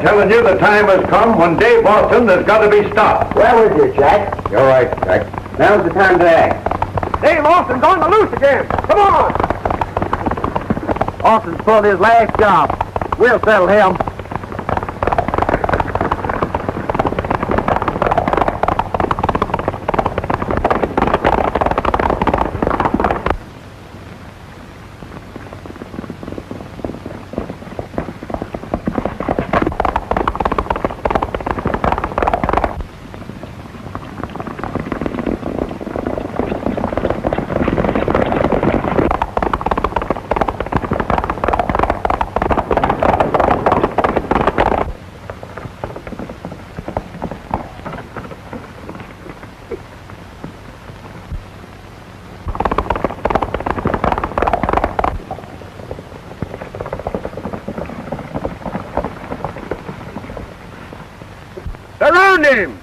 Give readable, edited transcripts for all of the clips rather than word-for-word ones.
telling you the time has come when Dave Austin has got to be stopped. Where was you, Jack? You're right, Jack. Now's the time to act. Dave Austin's on the loose again. Come on. Austin's pulled his last job. We'll settle him. Surround him!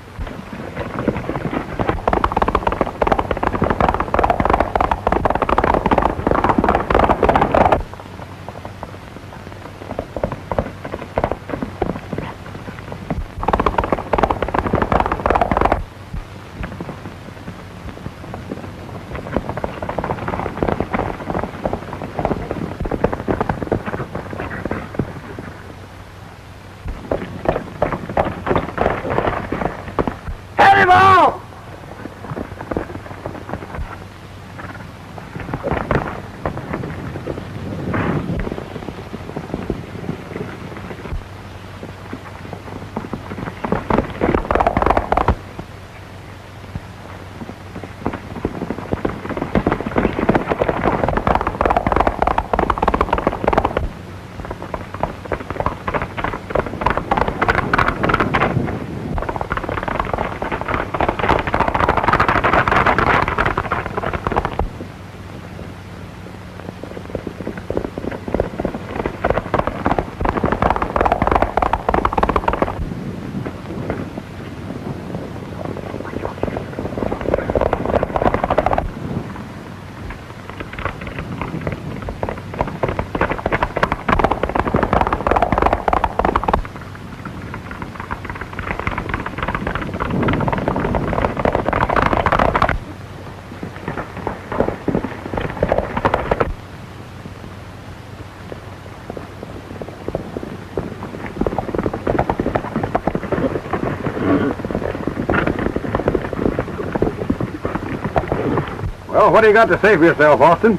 Well, what do you got to say for yourself, Austin?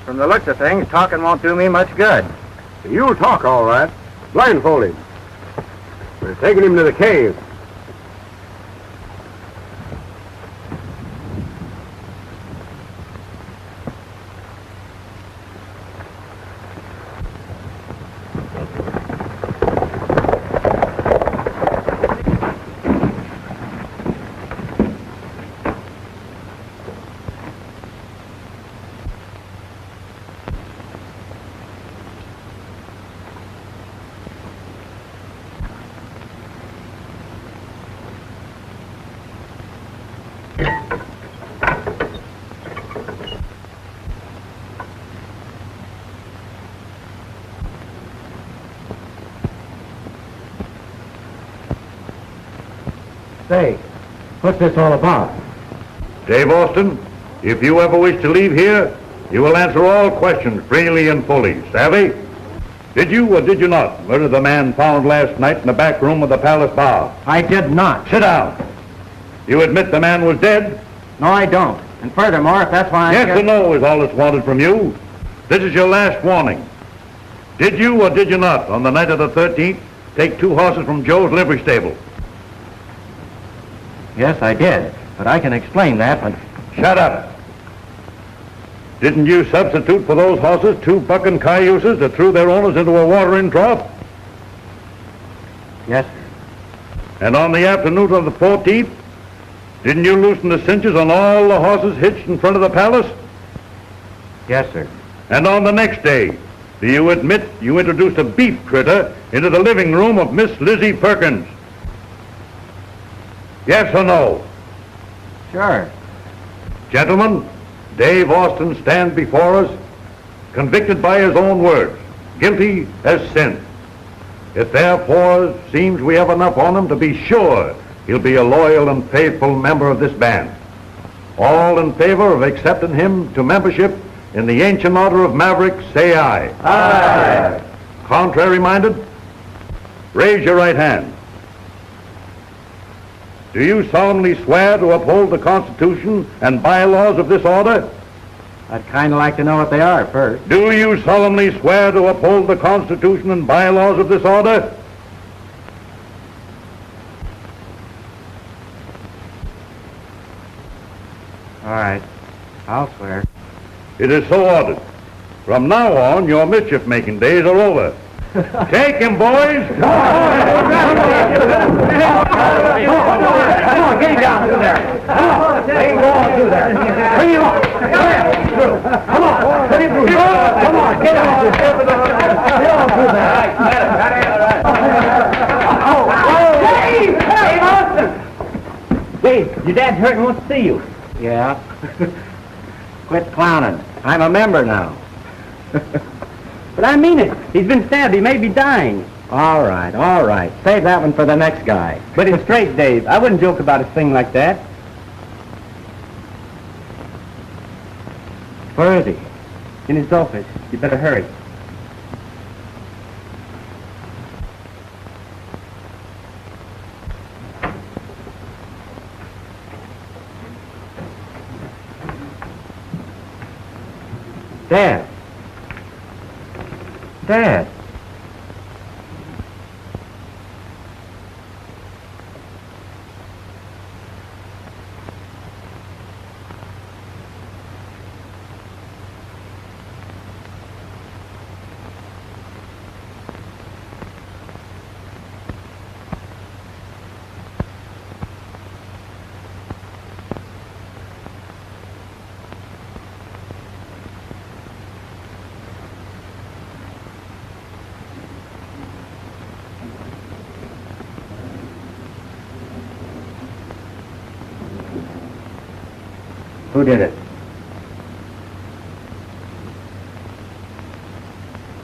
From the looks of things, talking won't do me much good. You'll talk all right. Blindfold him. We're taking him to the cave. Say, what's this all about? Dave Austin, if you ever wish to leave here, you will answer all questions freely and fully. Savvy? Did you or did you not murder the man found last night in the back room of the Palace Bar? I did not. Sit down. You admit the man was dead? No, I don't. And furthermore, if that's why Yes or no is all that's wanted from you. This is your last warning. Did you or did you not, on the night of the 13th, take 2 horses from Joe's livery stable? Yes, I did. But I can explain that, but... Shut up. Didn't you substitute for those horses 2 bucking cayuses that threw their owners into a watering trough? Yes, sir. And on the afternoon of the 14th, didn't you loosen the cinches on all the horses hitched in front of the palace? Yes, sir. And on the next day, do you admit you introduced a beef critter into the living room of Miss Lizzie Perkins? Yes or no? Sure. Gentlemen, Dave Austin stands before us, convicted by his own words, guilty as sin. It therefore seems we have enough on him to be sure he'll be a loyal and faithful member of this band. All in favor of accepting him to membership in the ancient order of Mavericks, say aye. Aye. Contrary-minded? Raise your right hand. Do you solemnly swear to uphold the Constitution and bylaws of this order? I'd kind of like to know what they are first. Do you solemnly swear to uphold the Constitution and bylaws of this order? All right. I'll swear. It is so ordered. From now on, your mischief-making days are over. Take him, boys! Come on, get him down through there. Come on, ain't going through there. Bring him on. Come on, put him through. Come on, get on through there. Get on through there. Dave! Dave Austin! Dave, your dad's hurt and wants to see you. Yeah. Quit clowning. I'm a member now. But I mean it. He's been stabbed. He may be dying. All right, all right. Save that one for the next guy. But it's straight, Dave. I wouldn't joke about a thing like that. Where is he? In his office. You better hurry. Dad. Dad. Who did it?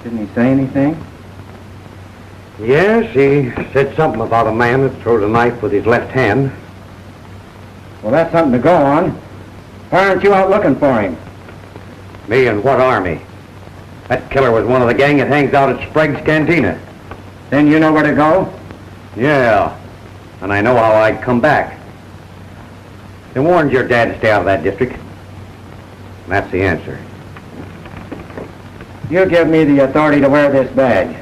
Didn't he say anything? Yes, he said something about a man that throws a knife with his left hand. Well, that's something to go on. Why aren't you out looking for him? Me and what army? That killer was one of the gang that hangs out at Sprague's Cantina. Then you know where to go? Yeah, and I know how I'd come back. They warned your dad to stay out of that district. And that's the answer. You give me the authority to wear this badge,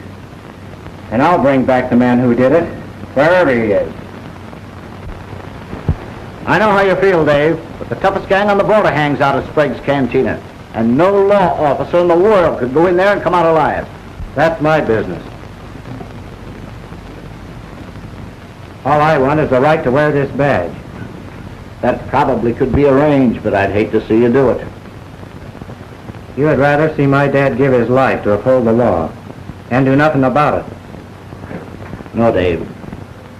and I'll bring back the man who did it, wherever he is. I know how you feel, Dave, but the toughest gang on the border hangs out at Sprague's Cantina, and no law officer in the world could go in there and come out alive. That's my business. All I want is the right to wear this badge. That probably could be arranged, but I'd hate to see you do it. You would rather see my dad give his life to uphold the law and do nothing about it. No, Dave,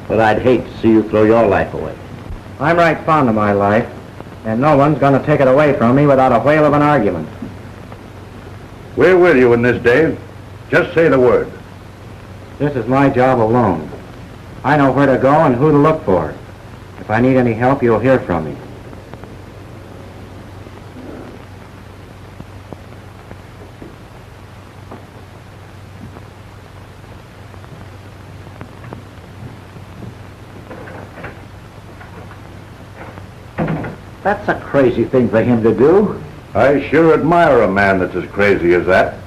but I'd hate to see you throw your life away. I'm right fond of my life, and no one's going to take it away from me without a whale of an argument. We're with you in this, Dave. Just say the word. This is my job alone. I know where to go and who to look for. If I need any help, you'll hear from me. That's a crazy thing for him to do. I sure admire a man that's as crazy as that.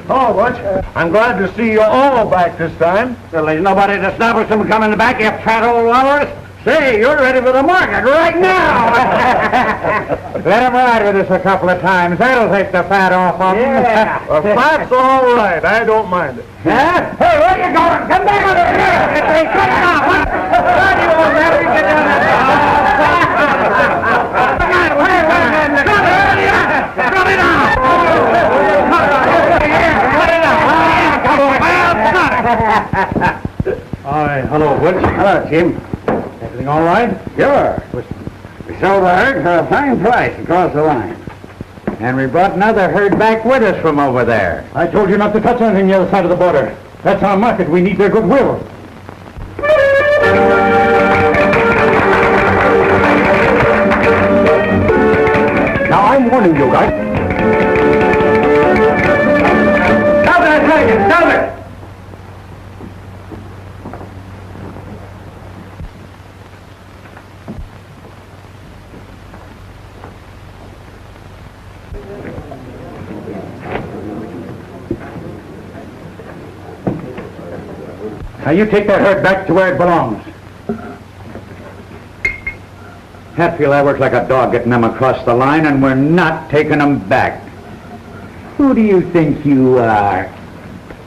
Oh, Butch, I'm glad to see you all back this time. Well, there's nobody to stop us from coming back, you fat old walrus. Say, you're ready for the market right now. Let him ride with us a couple of times. That'll take the fat off of him. Yeah. Well, fat's all right. I don't mind it. Huh? Hey, where you going? Come back over here. Hey, cut it off. Where do you want that? We get down there. Cut it off. Hi, hello, Butch. Hello, Jim. Everything all right? Sure. We sold the herd for a fine price across the line. And we brought another herd back with us from over there. I told you not to touch anything the other side of the border. That's our market. We need their goodwill. Now, I'm warning you guys. Stop that wagon! Stop it! Now, you take that herd back to where it belongs. Hatfield, I worked like a dog getting them across the line, and we're not taking them back. Who do you think you are?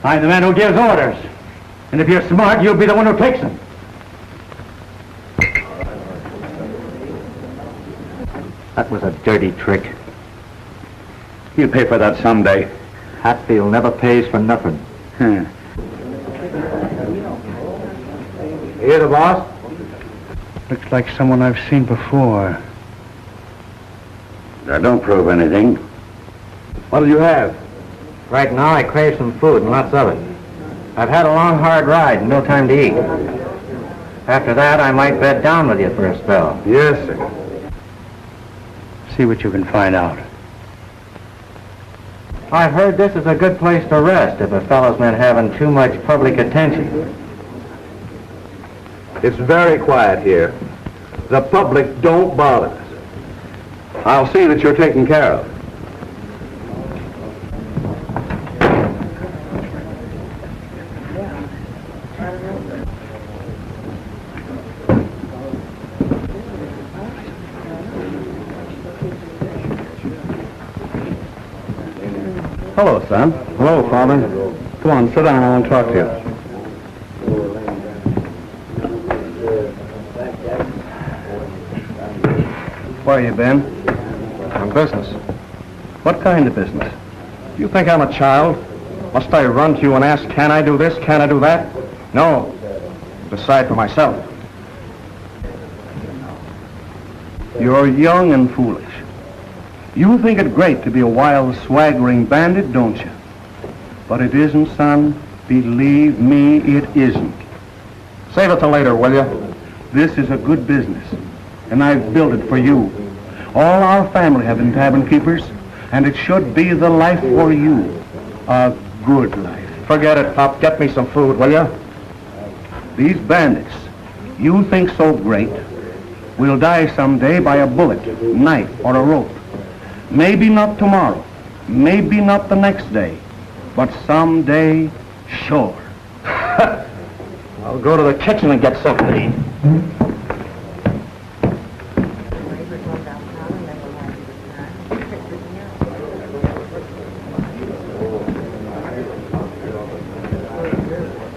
I'm the man who gives orders. And if you're smart, you'll be the one who takes them. That was a dirty trick. You'll pay for that someday. Hatfield never pays for nothing. Here, the boss? Looks like someone I've seen before. That don't prove anything. What'll you have? Right now, I crave some food, and lots of it. I've had a long, hard ride and no time to eat. After that, I might bed down with you for a spell. Yes, sir. See what you can find out. I've heard this is a good place to rest if a fellow's been having too much public attention. It's very quiet here. The public don't bother us. I'll see that you're taken care of. Hello, son. Hello, Father. Come on, sit down. I want to talk to you. Where you been? On business. What kind of business? You think I'm a child? Must I run to you and ask, can I do this, can I do that? No. Decide for myself. You're young and foolish. You think it great to be a wild, swaggering bandit, don't you? But it isn't, son. Believe me, it isn't. Save it till later, will you? This is a good business, and I've built it for you. All our family have been tavern keepers, and it should be the life for you. A good life. Forget it, Pop. Get me some food, will you? These bandits, you think so great, will die someday by a bullet, knife, or a rope. Maybe not tomorrow, maybe not the next day, but someday, sure. I'll go to the kitchen and get something to eat.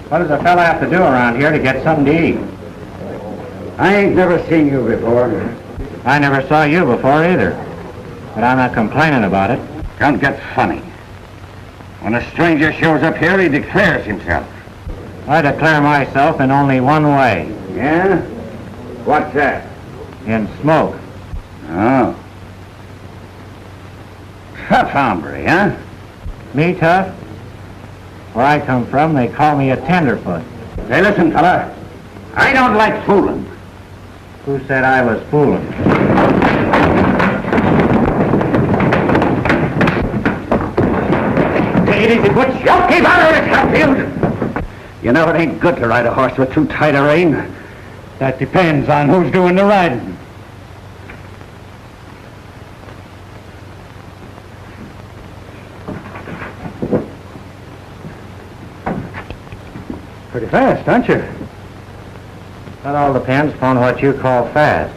What does a fella have to do around here to get something to eat? I ain't never seen you before. I never saw you before either. But I'm not complaining about it. Don't get funny. When a stranger shows up here, he declares himself. I declare myself in only one way. Yeah? What's that? In smoke. Oh. Tough hombre, huh? Me tough? Where I come from, they call me a tenderfoot. Hey, listen, fella. I don't like fooling. Who said I was fooling? Take it easy, Butch. You keep out of it, Hatfield. You know it ain't good to ride a horse with too tight a rein. That depends on who's doing the riding. Pretty fast, aren't you? That all depends upon what you call fast.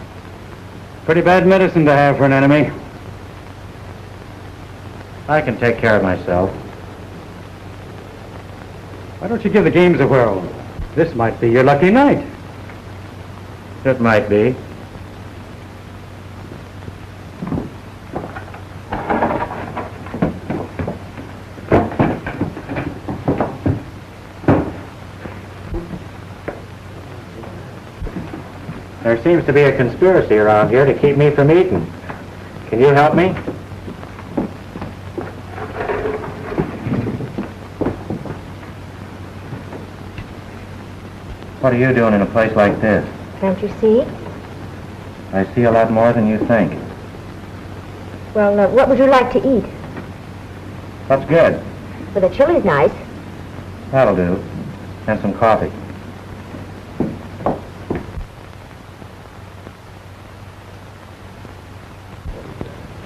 Pretty bad medicine to have for an enemy. I can take care of myself. Why don't you give the games a whirl? This might be your lucky night. It might be. There seems to be a conspiracy around here to keep me from eating. Can you help me? What are you doing in a place like this? Can't you see? I see a lot more than you think. Well, what would you like to eat? What's good? Well, the chili's nice. That'll do. And some coffee.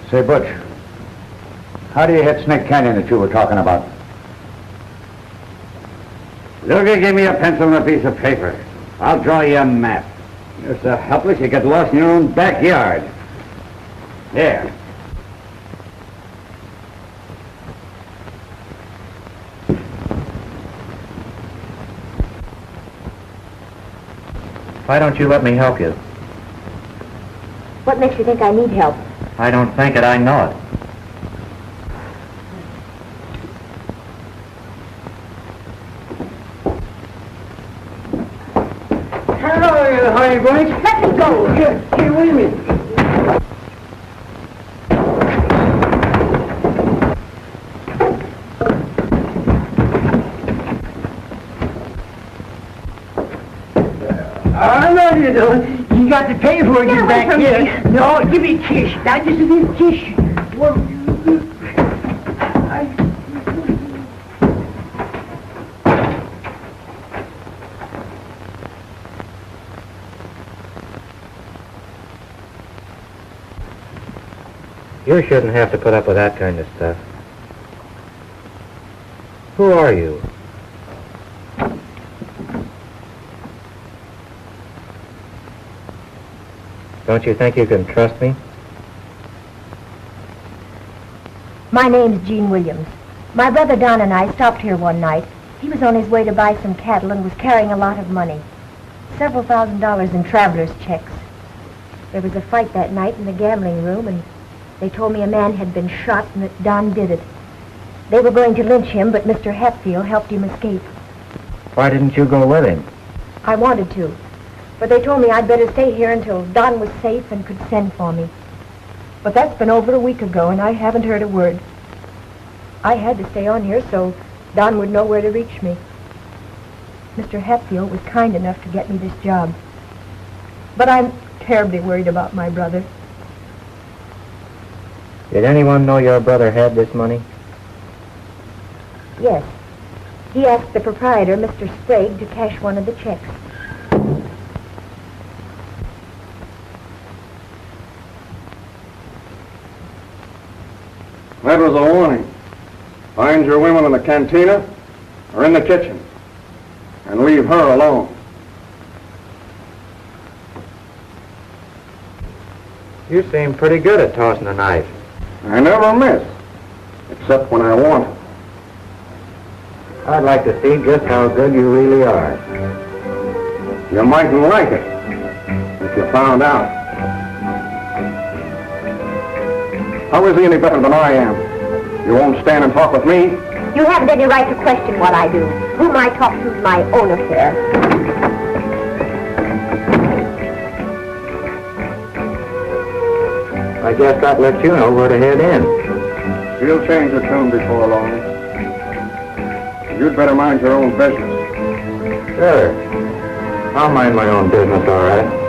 Say, Butch, how do you hit Snake Canyon that you were talking about? Look, give me a pencil and a piece of paper. I'll draw you a map. You're so helpless you get lost in your own backyard. There. Why don't you let me help you? What makes you think I need help? I don't think it, I know it. Hello, honey bunch. Let me go. Here with me. I know you do. You got to pay for it, Get you away back from here. me. No, give me a kiss. Now just a little kiss. Well, You shouldn't have to put up with that kind of stuff. Who are you? Don't you think you can trust me? My name's Jean Williams. My brother Don and I stopped here one night. He was on his way to buy some cattle and was carrying a lot of money. Several $1,000s in traveler's checks. There was a fight that night in the gambling room, and they told me a man had been shot and that Don did it. They were going to lynch him, but Mr. Hatfield helped him escape. Why didn't you go with him? I wanted to, but they told me I'd better stay here until Don was safe and could send for me. But that's been over a week ago, and I haven't heard a word. I had to stay on here so Don would know where to reach me. Mr. Hatfield was kind enough to get me this job. But I'm terribly worried about my brother. Did anyone know your brother had this money? Yes. He asked the proprietor, Mr. Sprague, to cash one of the checks. That was a warning. Find your women in the cantina or in the kitchen and leave her alone. You seem pretty good at tossing a knife. I never miss, except when I want it. I'd like to see just how good you really are. You mightn't like it if you found out. How is he any better than I am? You won't stand and talk with me? You haven't any right to question what I do. Whom I talk to is my own affair. I guess that lets you know where to head in. She'll change her tune before long. You'd better mind your own business. Sure. I'll mind my own business, all right.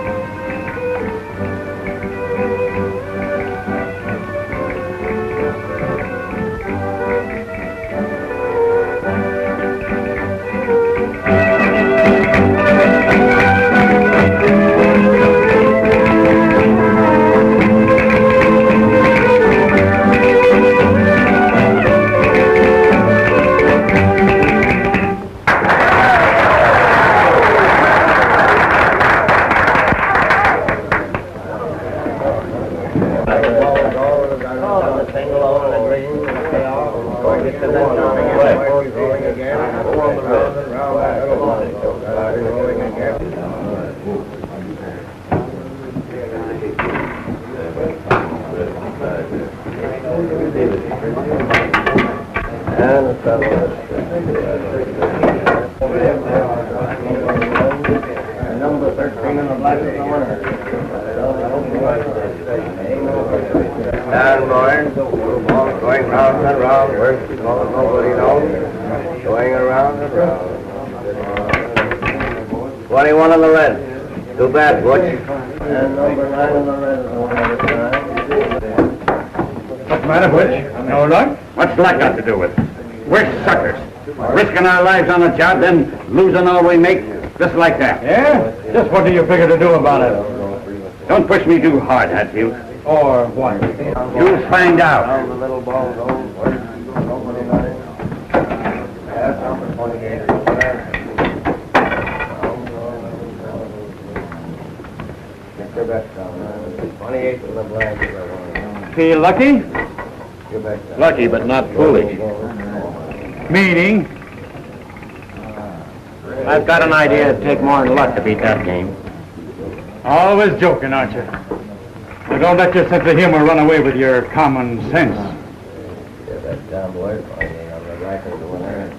Number 13 in the black corner. And going round and round, where's going, nobody knows, going around and round. 21 on the red. Too bad, Butch. And number 9 on the red is the one at a time. What's the matter, Butch? No luck? What's luck got to do with it? We're suckers. Risking our lives on a job, then losing all we make, just like that. Yeah? Just what do you figure to do about it? Don't push me too hard, Hatfield. Or what? You'll find out. Down the little ball goes. Where's nobody knows? That's number 28. Get your best down. 28 in the black. Feel lucky? Your best down. Lucky, but not foolish. Meaning? I've got an idea it'd take more than luck to beat that game. Always joking, aren't you? Now don't let your sense of humor run away with your common sense. Get that down, boy. On the right of the winner.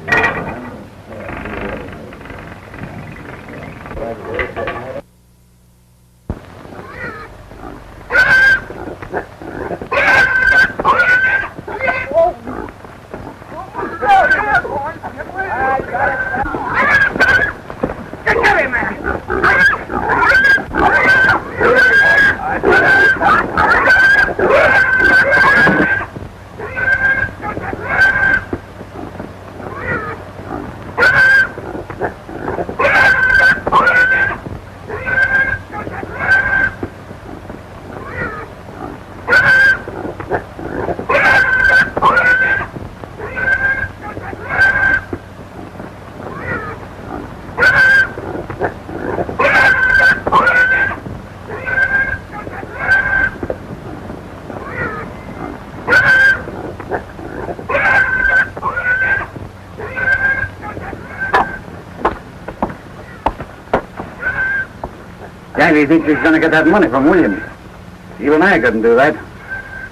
Yankee thinks he's going to get that money from Williams. Even I couldn't do that.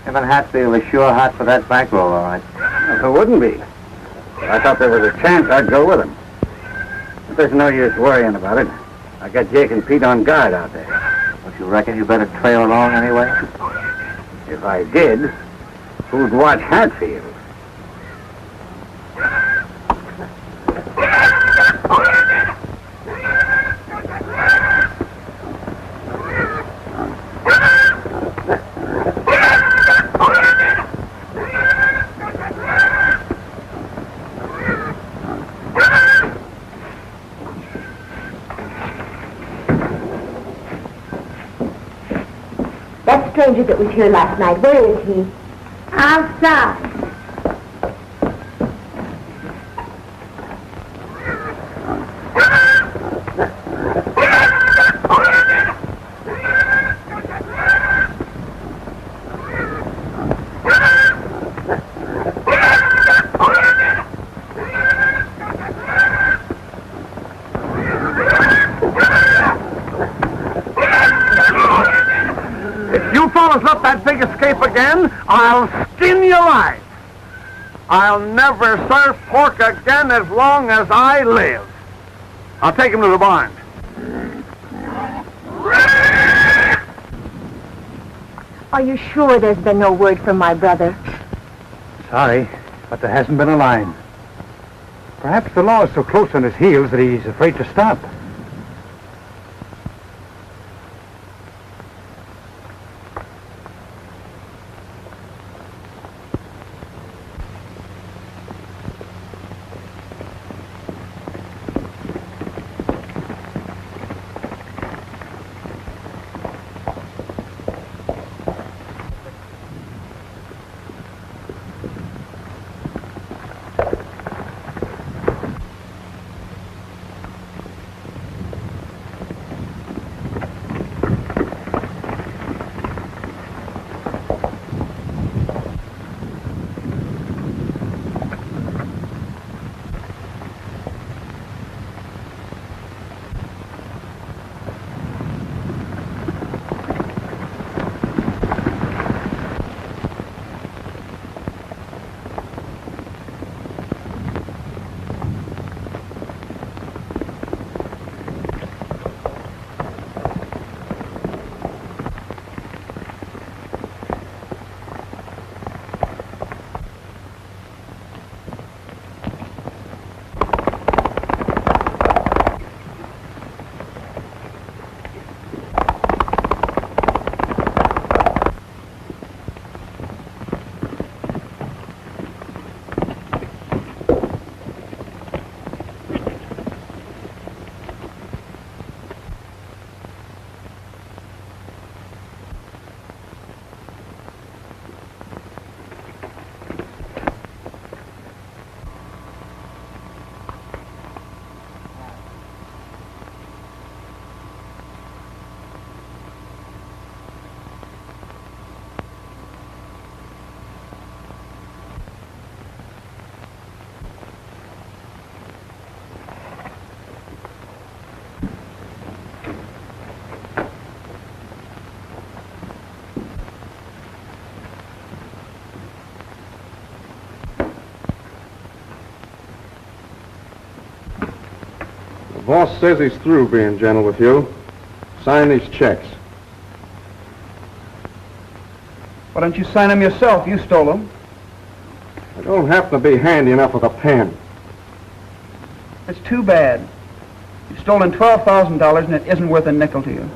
Evan Hatfield was sure hot for that bankroll, all right. Well, who wouldn't be? If I thought there was a chance, I'd go with him. But there's no use worrying about it. I got Jake and Pete on guard out there. Don't you reckon you better trail along anyway? If I did, who'd watch Hatfield? That stranger that was here last night, where is he? Outside. Up that big escape again, I'll skin you alive. I'll never serve pork again as long as I live. I'll take him to the barn. Are you sure there's been no word from my brother? Sorry, but there hasn't been a line. Perhaps the law is so close on his heels that he's afraid to stop. boss says he's through being gentle with you. Sign these checks. Why don't you sign them yourself? You stole them. I don't happen to be handy enough with a pen. It's too bad. You've stolen $12,000 and it isn't worth a nickel to you.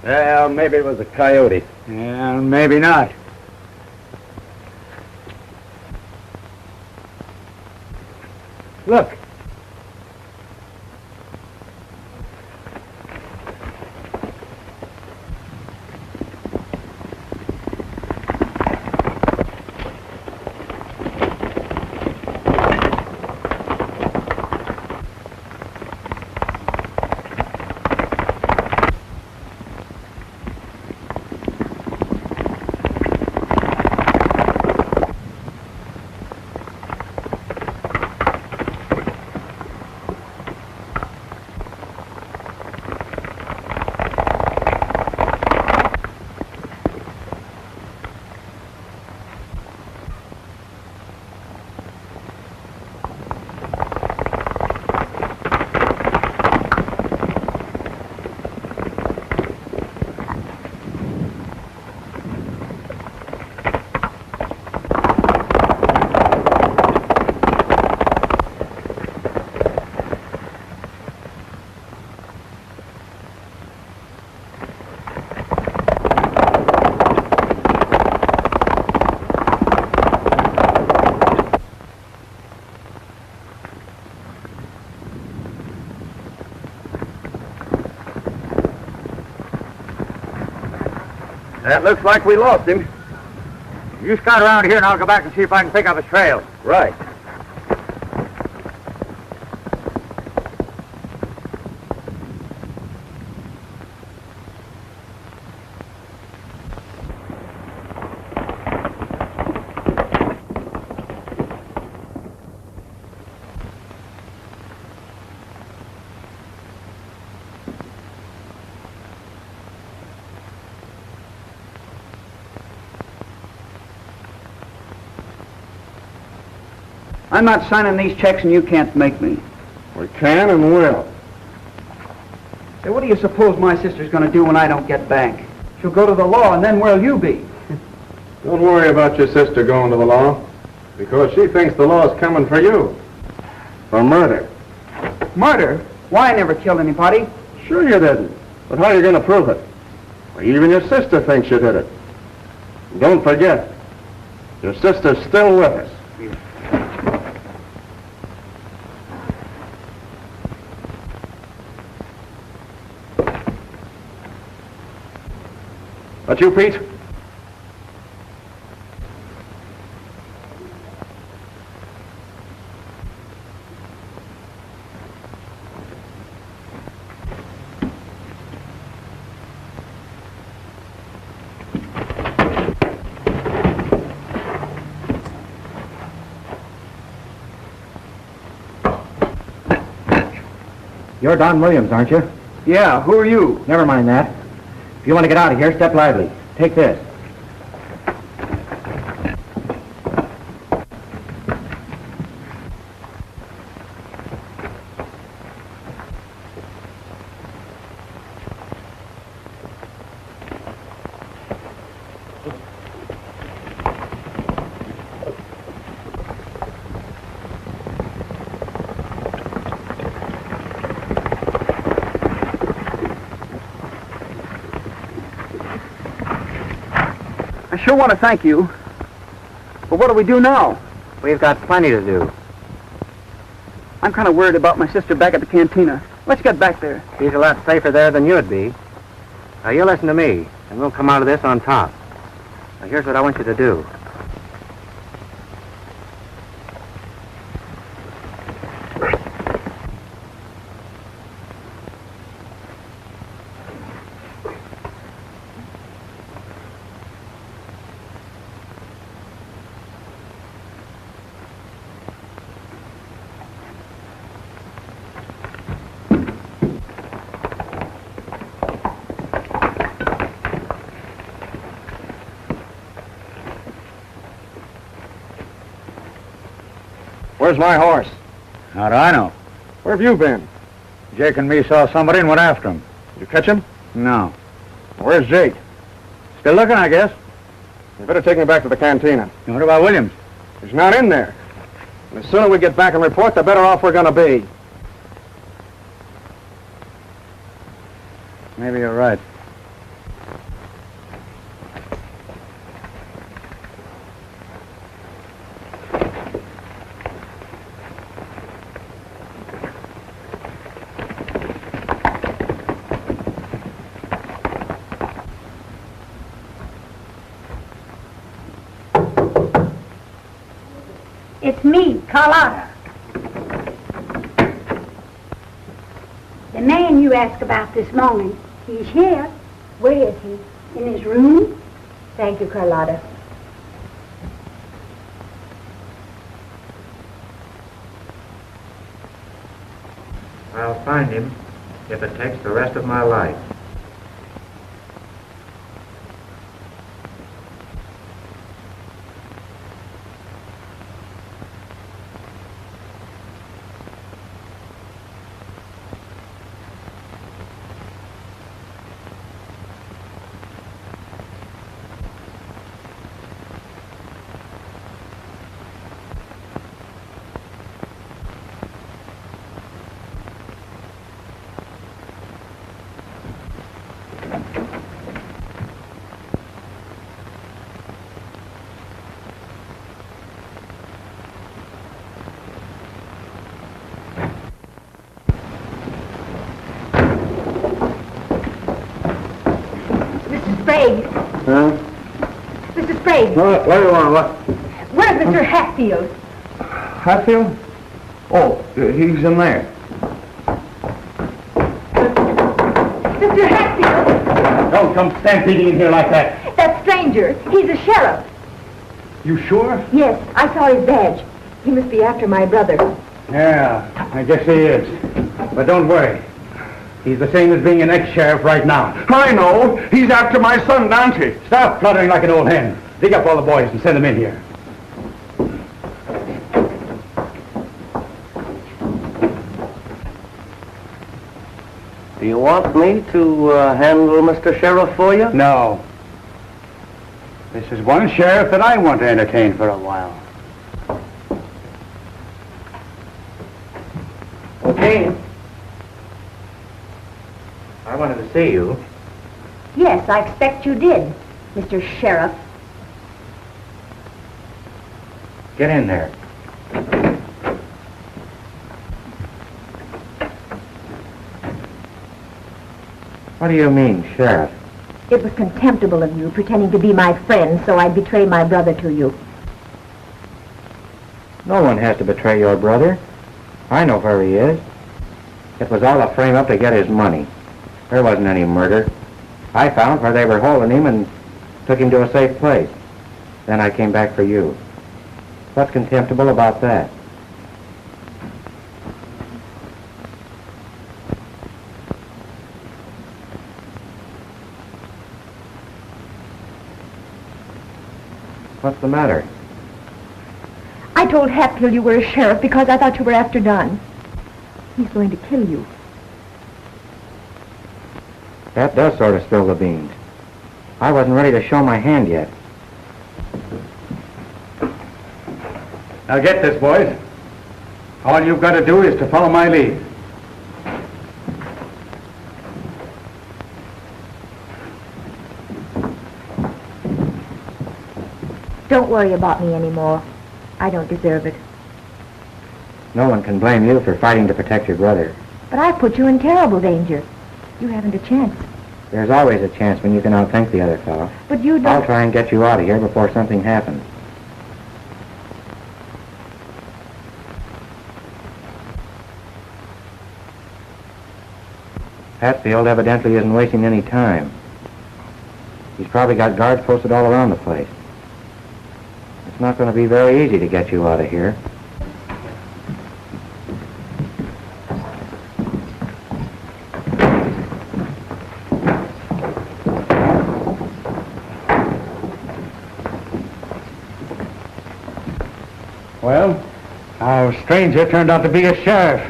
Well, maybe it was a coyote. Yeah, maybe not. Look. That looks like we lost him. You scout around here and I'll go back and see if I can pick up his trail. Right. I'm not signing these checks and you can't make me. We can and will. Say, what do you suppose my sister's going to do when I don't get back? She'll go to the law, and then where'll you be? Don't worry about your sister going to the law, because she thinks the law's coming for you. For murder. Murder? Why, I never killed anybody. Sure you didn't. But how are you going to prove it? Well, even your sister thinks you did it. And don't forget, your sister's still with us. That you, Pete? You're Don Williams, aren't you? Yeah, who are you? Never mind that. If you want to get out of here, step lively. Take this. I sure want to thank you. But what do we do now? We've got plenty to do. I'm kind of worried about my sister back at the cantina. Let's get back there. She's a lot safer there than you'd be. Now, you listen to me, and we'll come out of this on top. Now, here's what I want you to do. Where's my horse? How do I know? Where have you been? Jake and me saw somebody and went after him. You catch him? No. Where's Jake? Still looking, I guess. You better take me back to the cantina. What about Williams? He's not in there. And the sooner we get back and report, the better off we're going to be. Maybe you're right. It's me, Carlotta. The man you asked about this morning, he's here. Where is he? In his room? Thank you, Carlotta. I'll find him if it takes the rest of my life. Sprague. Huh? Mr. Sprague. What do you want? What? Where's Mr. Hatfield? Hatfield? Oh, he's in there. Mr. Hatfield! Don't come stampeding in here like that. That stranger, he's a sheriff. You sure? Yes, I saw his badge. He must be after my brother. Yeah, I guess he is. But don't worry. He's the same as being an ex-sheriff right now. I know. He's after my son, Dante. Stop fluttering like an old hen. Dig up all the boys and send them in here. Do you want me to handle Mr. Sheriff for you? No. This is one sheriff that I want to entertain for a while. Okay. I wanted to see you. Yes, I expect you did, Mr. Sheriff. Get in there. What do you mean, Sheriff? It was contemptible of you, pretending to be my friend, so I'd betray my brother to you. No one has to betray your brother. I know where he is. It was all a frame-up to get his money. There wasn't any murder. I found where they were holding him and took him to a safe place. Then I came back for you. What's contemptible about that? What's the matter? I told Hatfield you were a sheriff because I thought you were after Don. He's going to kill you. That does sort of spill the beans. I wasn't ready to show my hand yet. Now get this, boys. All you've got to do is to follow my lead. Don't worry about me anymore. I don't deserve it. No one can blame you for fighting to protect your brother. But I put you in terrible danger. You haven't a chance. There's always a chance when you can outthink the other fellow. But you I'll don't... try and get you out of here before something happens. Hatfield evidently isn't wasting any time. He's probably got guards posted all around the place. It's not going to be very easy to get you out of here. Well, how's stranger turned out to be a sheriff.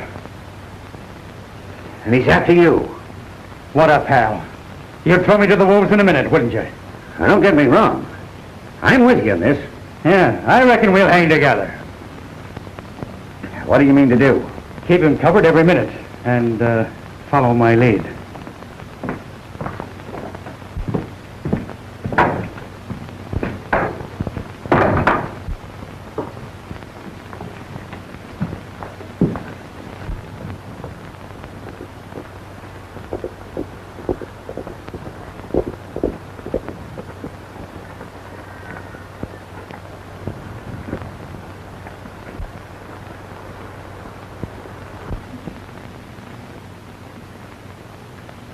And he's after you. What a pal. You'd throw me to the wolves in a minute, wouldn't you? Now, don't get me wrong. I'm with you in this. Yeah, I reckon we'll hang together. What do you mean to do? Keep him covered every minute and follow my lead.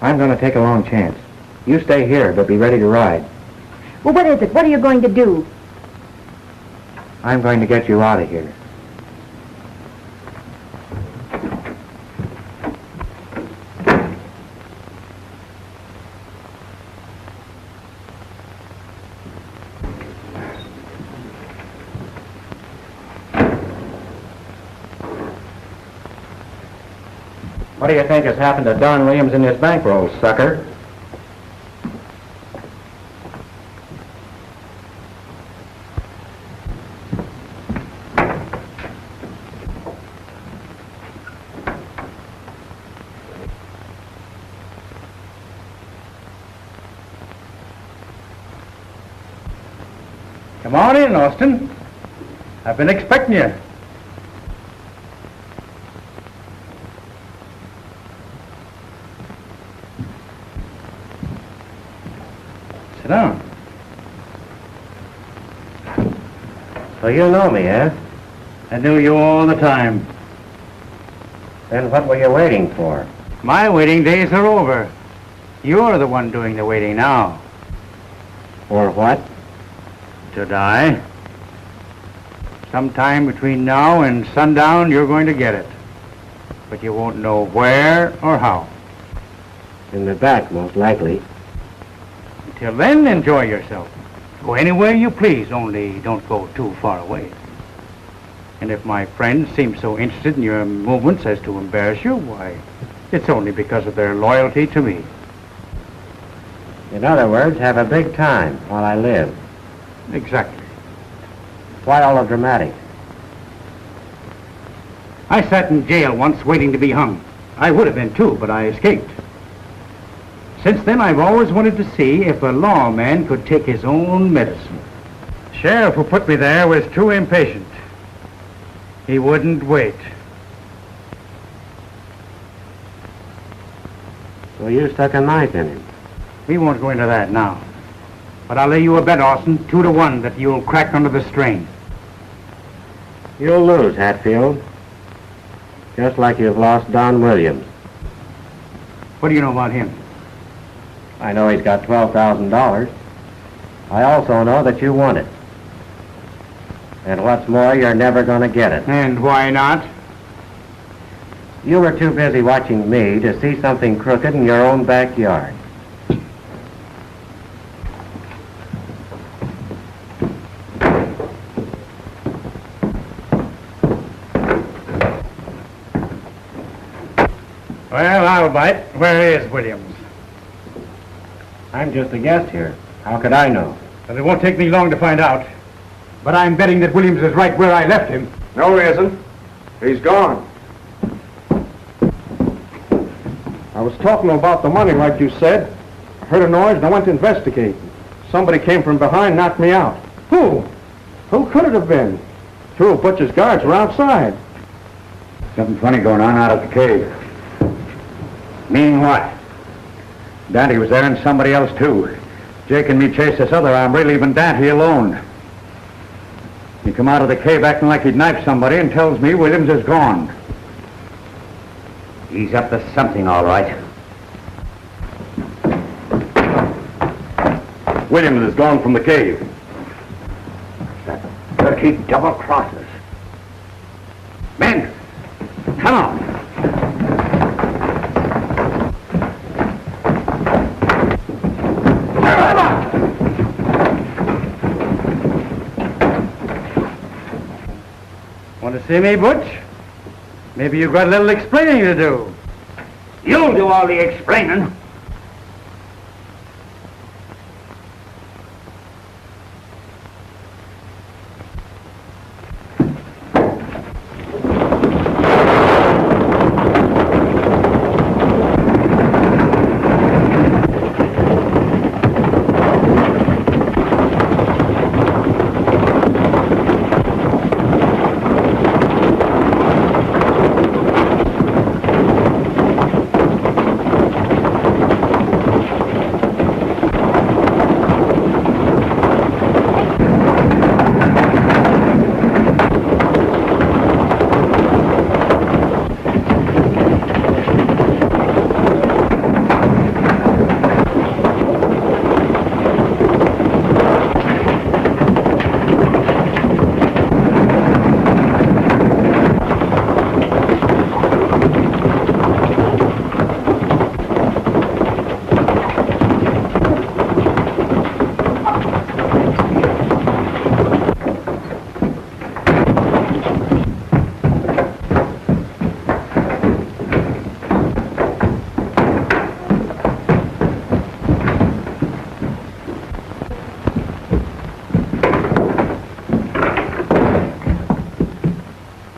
I'm going to take a long chance. You stay here, but be ready to ride. Well, what is it? What are you going to do? I'm going to get you out of here. What do you think has happened to Don Williams in his bankroll, sucker? Come on in, Austin. I've been expecting you. Sit down. So you know me, eh? I knew you all the time. Then what were you waiting for? My waiting days are over. You're the one doing the waiting now. For what? To die. Sometime between now and sundown, you're going to get it. But you won't know where or how. In the back, most likely. Till then, enjoy yourself. Go anywhere you please, only don't go too far away. And if my friends seem so interested in your movements as to embarrass you, why, it's only because of their loyalty to me. In other words, have a big time while I live. Exactly. Why all the dramatic? I sat in jail once waiting to be hung. I would have been too, but I escaped. Since then, I've always wanted to see if a lawman could take his own medicine. The sheriff who put me there was too impatient. He wouldn't wait. So you stuck a knife in him? We won't go into that now. But I'll lay you a bet, Austin, 2-1, that you'll crack under the strain. You'll lose, Hatfield. Just like you've lost Don Williams. What do you know about him? I know he's got $12,000. I also know that you want it. And what's more, you're never going to get it. And why not? You were too busy watching me to see something crooked in your own backyard. Well, I'll bite. Where is Williams? I'm just a guest here. How could I know? Well, it won't take me long to find out. But I'm betting that Williams is right where I left him. No, he isn't. He's gone. I was talking about the money like you said. I heard a noise and I went to investigate. Somebody came from behind, knocked me out. Who? Who could it have been? 2 of Butcher's guards were outside. Something funny going on out at the cave. Meaning what? Dante was there and somebody else too. Jake and me chased this other hombre, leaving Dante alone. He come out of the cave acting like he'd knifed somebody and tells me Williams is gone. He's up to something, all right. Williams is gone from the cave. That dirty double-crossers. Men, come on. Want to see me, Butch? Maybe you've got a little explaining to do. You'll do all the explaining.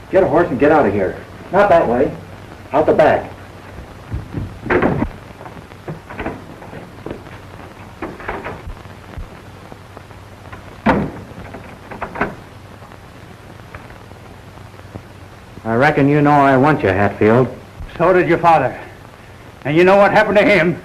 Get a horse and get out of here. Not that way. Out the back. I reckon you know I want you, Hatfield. So did your father. And you know what happened to him?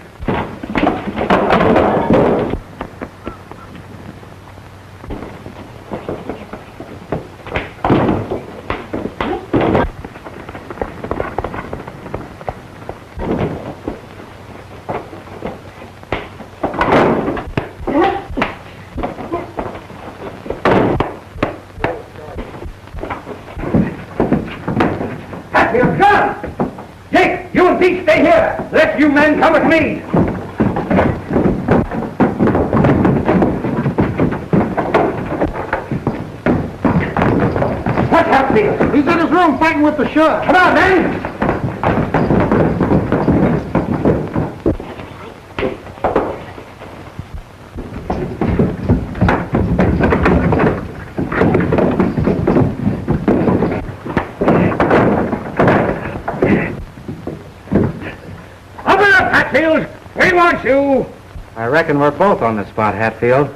Hatfield, come! Jake, you and Pete stay here. The rest of you men come with me. What's Hatfield? He's in his room fighting with the sheriff. Come on, men! Hatfield, we want you. I reckon we're both on the spot, Hatfield.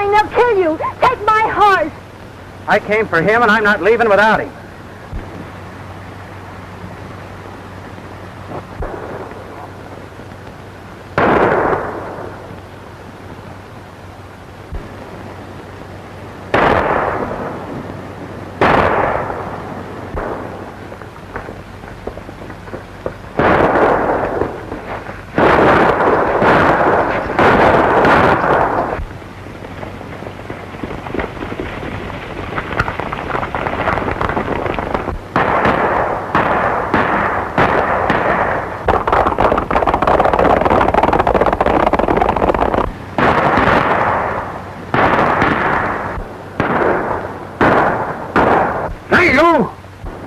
coming. They'll kill you. Take my horse. I came for him, and I'm not leaving without him.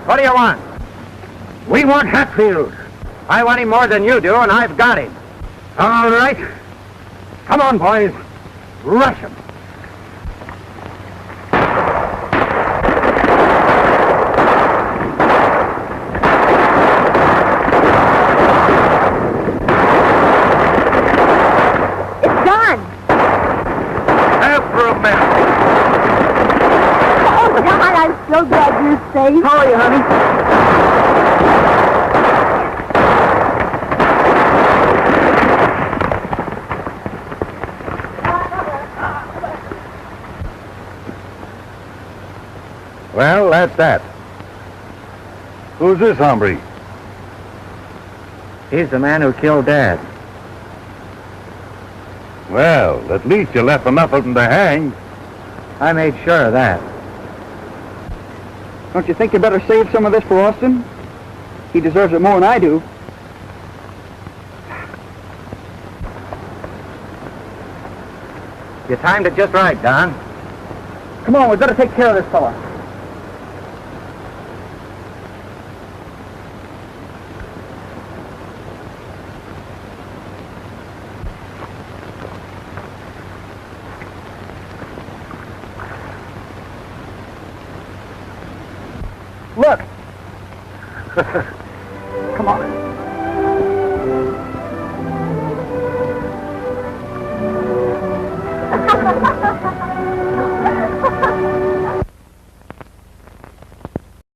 What do you want? We want Hatfield. I want him more than you do, and I've got him. All right. Come on, boys. Rush him. It's gone. After a minute. Oh, God, I'm so glad you're safe. How are you, honey? Well, that's that. Who's this hombre? He's the man who killed Dad. Well, at least you left enough of them to hang. I made sure of that. Don't you think you better save some of this for Austin? He deserves it more than I do. You timed it just right, Don. Come on, we better take care of this fella. Look. Come on.